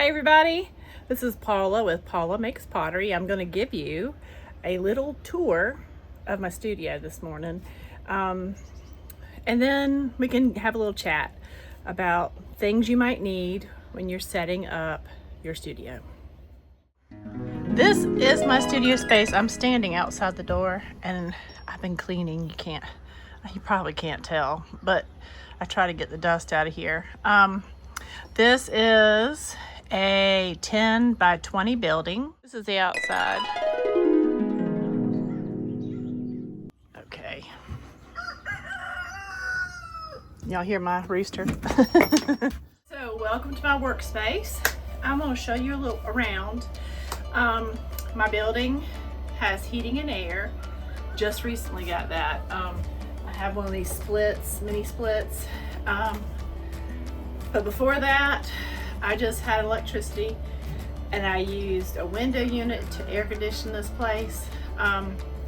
Hi everybody, this is Paula with Paula Makes Pottery. I'm going to give you a little tour of my studio this morning, and then we can have a little chat about things you might need when you're setting up your studio. This is my studio space. I'm standing outside the door and I've been cleaning. You probably can't tell, but I try to get the dust out of here. This is a 10 by 20 building. This is the outside. Okay. Y'all hear my rooster? So welcome to my workspace. I'm going to show you a little around. My building has heating and air. Just recently got that. I have one of these splits, mini splits. But before that, I just had electricity and I used a window unit to air condition this place. I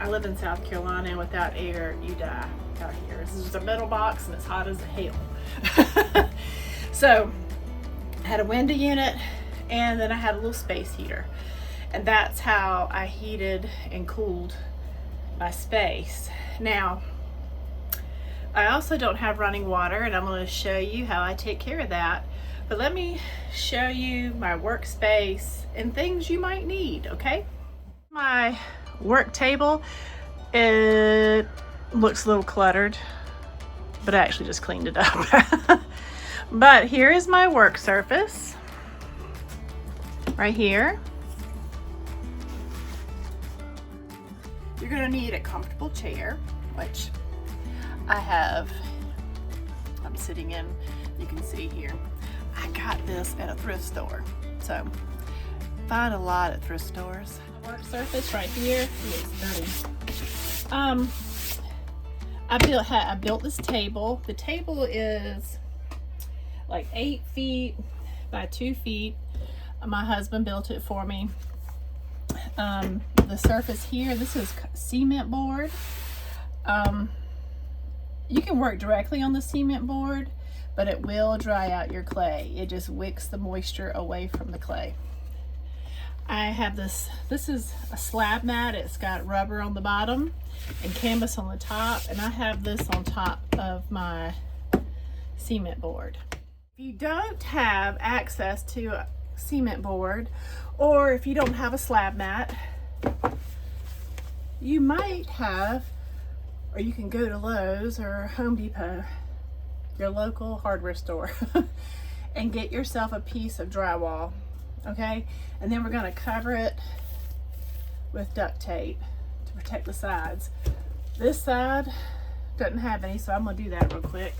live in South Carolina and without air, you die out here. This is just a metal box and it's hot as hell. So I had a window unit and then I had a little space heater. And that's how I heated and cooled my space. Now, I also don't have running water and I'm going to show you how I take care of that. But let me show you my workspace and things you might need, okay? My work table, it looks a little cluttered, but I actually just cleaned it up. But here is my work surface, right here. You're gonna need a comfortable chair, which I'm sitting in, you can see here. I got this at a thrift store, so find a lot at thrift stores. My work surface right here is dirty. I built this table. The table is like 8 feet by 2 feet. My husband built it for me. The surface here, this is cement board. You can work directly on the cement board, but it will dry out your clay. It just wicks the moisture away from the clay. I have this is a slab mat. It's got rubber on the bottom and canvas on the top, and I have this on top of my cement board. If you don't have access to a cement board, or if you don't have a slab mat, you might have, or you can go to Lowe's or Home Depot, your local hardware store, and get yourself a piece of drywall, okay? And then we're gonna cover it with duct tape to protect the sides. This side doesn't have any, so I'm gonna do that real quick.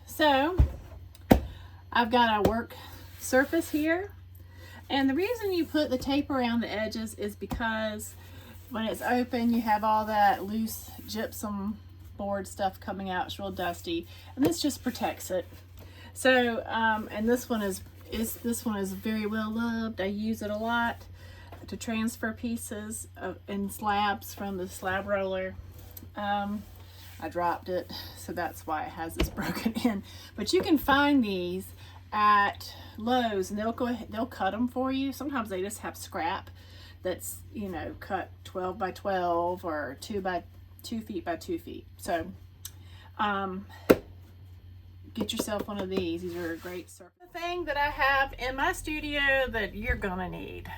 So I've got a work surface here, and the reason you put the tape around the edges is because when it's open you have all that loose gypsum board stuff coming out. It's real dusty, and this just protects it. So and this one is very well loved. I use it a lot to transfer pieces in slabs from the slab roller. I dropped it, so that's why it has this broken in. But you can find these at Lowe's, and they'll cut them for you. Sometimes they just have scrap that's, you know, cut 12 by 12 or 2 feet by 2 feet. So get yourself one of these. These are a great surface. The thing that I have in my studio that you're gonna need,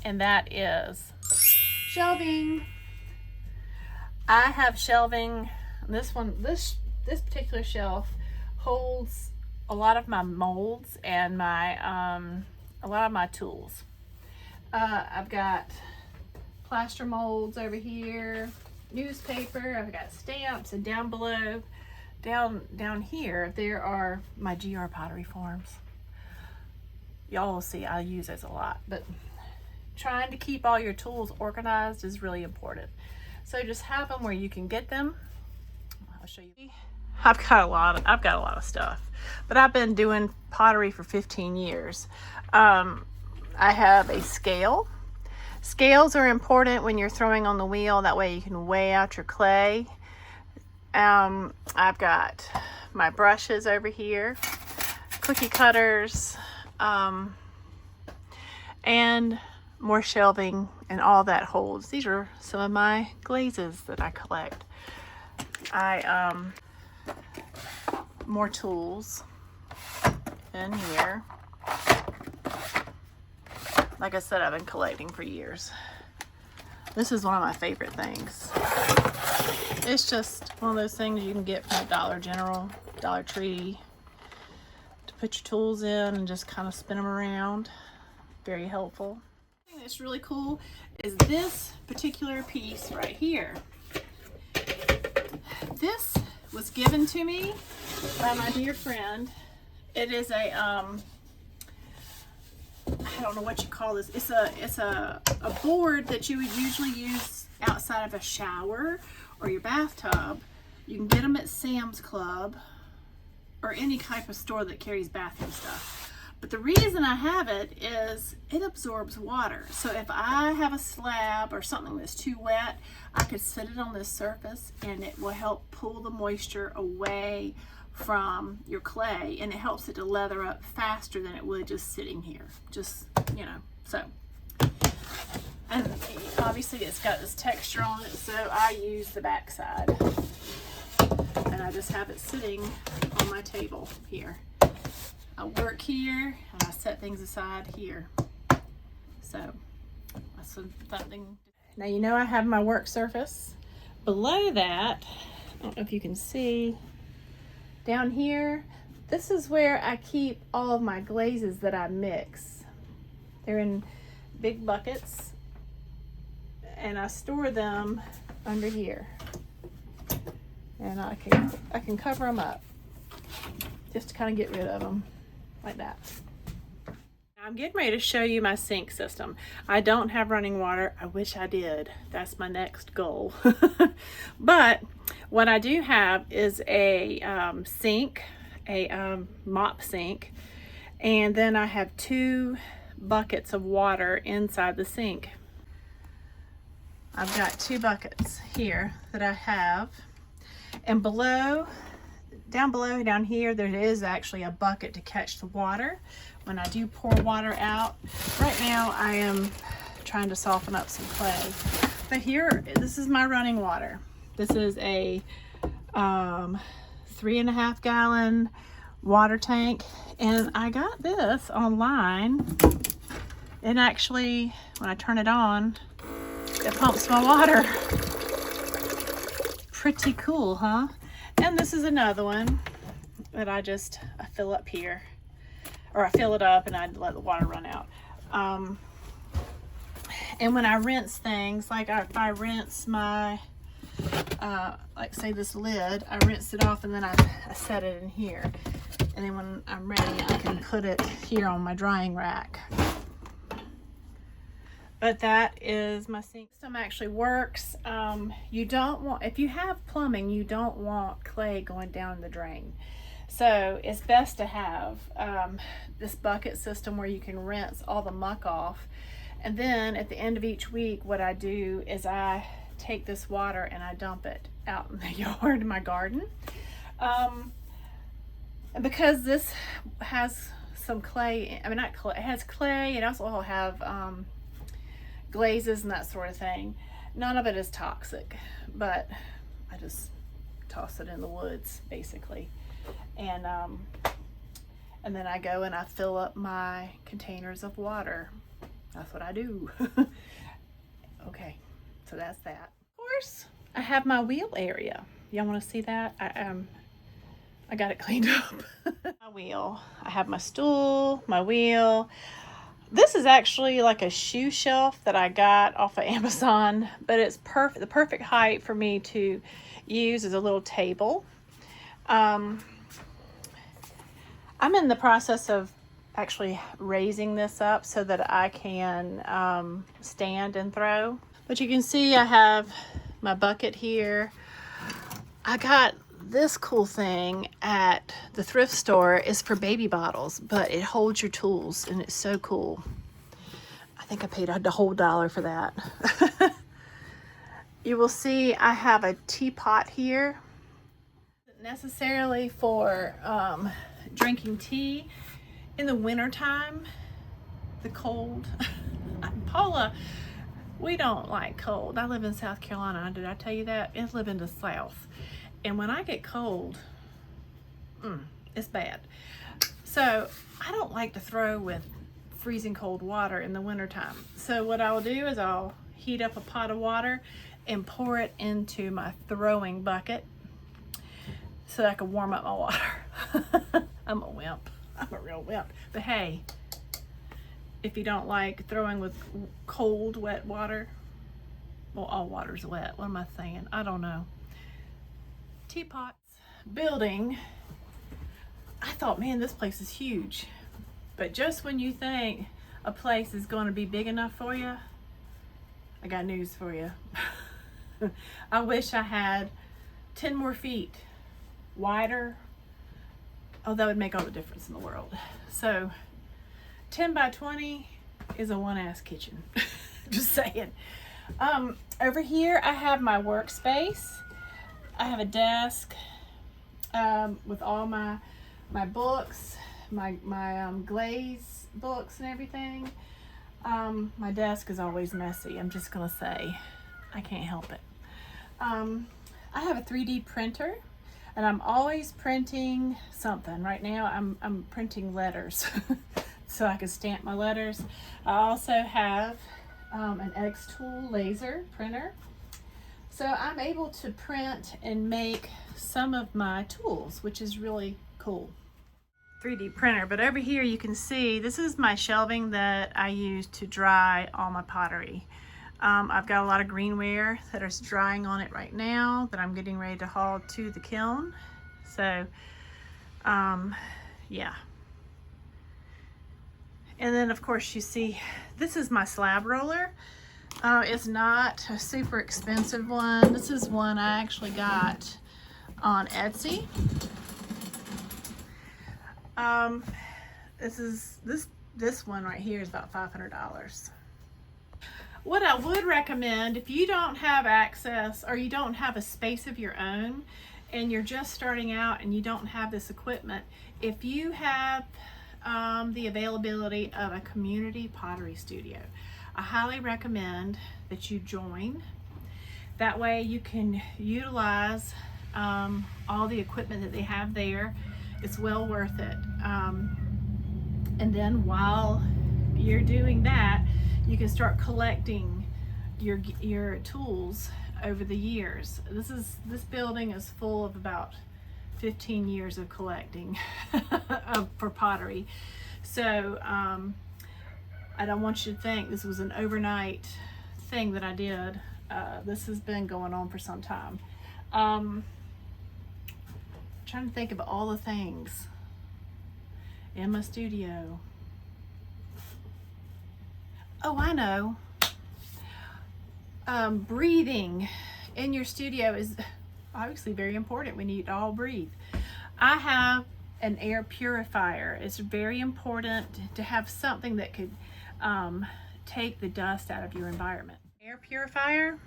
and that is shelving. I have shelving. This particular shelf holds a lot of my molds and my a lot of my tools. I've got plaster molds over here, newspaper, I've got stamps, and down below, down here, there are my GR pottery forms. Y'all will see I use those a lot, but trying to keep all your tools organized is really important. So just have them where you can get them. I'll show you. I've got a lot of stuff, but I've been doing pottery for 15 years. I have a scale. Scales are important when you're throwing on the wheel. That way you can weigh out your clay. I've got my brushes over here, cookie cutters, and more shelving and all that holds. These are some of my glazes that I collect. More tools in here. Like I said, I've been collecting for years. This is one of my favorite things. It's just one of those things you can get from the Dollar General, Dollar Tree, to put your tools in and just kind of spin them around. Very helpful. The thing that's really cool is this particular piece right here. This was given to me by my dear friend. It is a I don't know what you call this. It's a board that you would usually use outside of a shower or your bathtub. You can get them at Sam's Club or any type of store that carries bathroom stuff. But the reason I have it is it absorbs water. So if I have a slab or something that's too wet, I could sit it on this surface and it will help pull the moisture away from your clay, and it helps it to leather up faster than it would just sitting here. Just, you know, so. And obviously it's got this texture on it, so I use the back side. And I just have it sitting on my table here. I work here and I set things aside here. So that's something. Now you know I have my work surface. Below that, I don't know if you can see, down here, this is where I keep all of my glazes that I mix. They're in big buckets and I store them under here. And I can cover them up just to kind of get rid of them like that. I'm getting ready to show you my sink system. I don't have running water. I wish I did. That's my next goal. But what I do have is a sink, a mop sink, and then I have 2 buckets of water inside the sink. I've got 2 buckets here that I have, and down here there is actually a bucket to catch the water when I do pour water out. Right now I am trying to soften up some clay, but here, this is my running water. This is a 3.5 gallon water tank, and I got this online, and actually when I turn it on, it pumps my water. Pretty cool, huh? And this is another one that I fill up here, or I fill it up and I let the water run out. And when I rinse things, like if I rinse my, like say this lid, I rinse it off and then I set it in here. And then when I'm ready, I can put it here on my drying rack. But that is my sink. System actually works. You don't want, if you have plumbing, you don't want clay going down the drain. So it's best to have this bucket system where you can rinse all the muck off. And then at the end of each week, what I do is I take this water and I dump it out in the yard, in my garden. And because this has some clay, I mean not clay, it has clay, it also will have glazes and that sort of thing. None of it is toxic, but I just toss it in the woods basically. And then I go and I fill up my containers of water. That's what I do. Okay, so that's that. Of course, I have my wheel area. Y'all want to see that? I got it cleaned up. My wheel. I have my stool, my wheel. This is actually like a shoe shelf that I got off of Amazon, but it's perfect. The perfect height for me to use is a little table. I'm in the process of actually raising this up so that I can stand and throw. But you can see I have my bucket here. I got this cool thing at the thrift store. It's for baby bottles, but it holds your tools and it's so cool. I think I paid the whole $1 for that. You will see I have a teapot here. Necessarily for drinking tea in the wintertime, the cold. Paula, we don't like cold. I live in South Carolina. Did I tell you that? I live in the South. And when I get cold, it's bad. So I don't like to throw with freezing cold water in the wintertime. So what I'll do is I'll heat up a pot of water and pour it into my throwing bucket so that I can warm up my water. I'm a wimp. I'm a real wimp. But hey, if you don't like throwing with cold, wet water, well, all water's wet. What am I saying? I don't know. Teapots. Building. I thought, man, this place is huge. But just when you think a place is going to be big enough for you, I got news for you. I wish I had 10 more feet wider. Oh, that would make all the difference in the world. So 10 by 20 is a one-ass kitchen. Just saying. Over here I have my workspace. I have a desk with all my books, my glaze books and everything. My desk is always messy. I'm just gonna say, I can't help it. I have a 3D printer, and I'm always printing something. Right now, I'm printing letters, so I can stamp my letters. I also have an X-Tool laser printer, so I'm able to print and make some of my tools, which is really cool. 3D printer, but over here you can see this is my shelving that I use to dry all my pottery. I've got a lot of greenware that is drying on it right now that I'm getting ready to haul to the kiln. So yeah. And then of course you see this is my slab roller. It's not a super expensive one. This is one I actually got on Etsy. This one right here is about $500. What I would recommend, if you don't have access or you don't have a space of your own and you're just starting out and you don't have this equipment, if you have the availability of a community pottery studio, I highly recommend that you join. That way you can utilize all the equipment that they have there. It's well worth it. And then while you're doing that, you can start collecting your tools over the years. This building is full of about 15 years of collecting for pottery. So I don't want you to think this was an overnight thing that I did. This has been going on for some time. Trying to think of all the things in my studio. Oh, I know. Breathing in your studio is obviously very important. We need to all breathe. I have an air purifier. It's very important to have something that could take the dust out of your environment. Air purifier.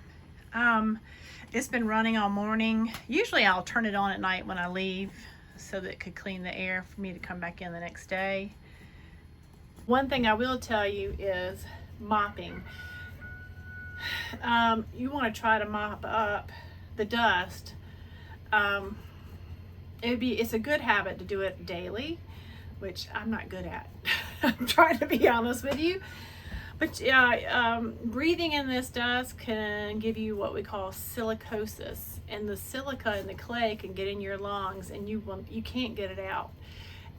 It's been running all morning. Usually I'll turn it on at night when I leave so that it could clean the air for me to come back in the next day. One thing I will tell you is mopping. You want to try to mop up the dust. It's a good habit to do it daily, which I'm not good at. I'm trying to be honest with you. But breathing in this dust can give you what we call silicosis, and the silica and the clay can get in your lungs, and you can't get it out,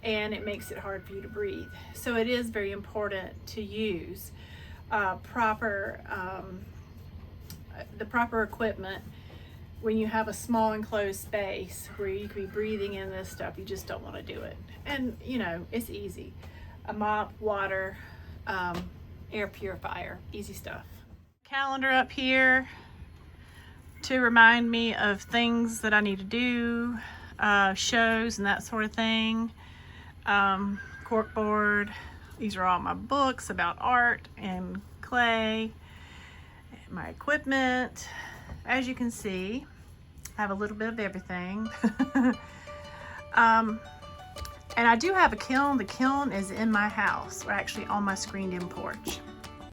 and it makes it hard for you to breathe. So it is very important to use the proper equipment when you have a small enclosed space where you can be breathing in this stuff. You just don't want to do it, and you know it's easy. a mop, water, air purifier, easy stuff. Calendar up here to remind me of things that I need to do, shows and that sort of thing. Corkboard. These are all my books about art and clay. My equipment. As you can see, I have a little bit of everything. And I do have a kiln. The kiln is in my house, or actually on my screened-in porch.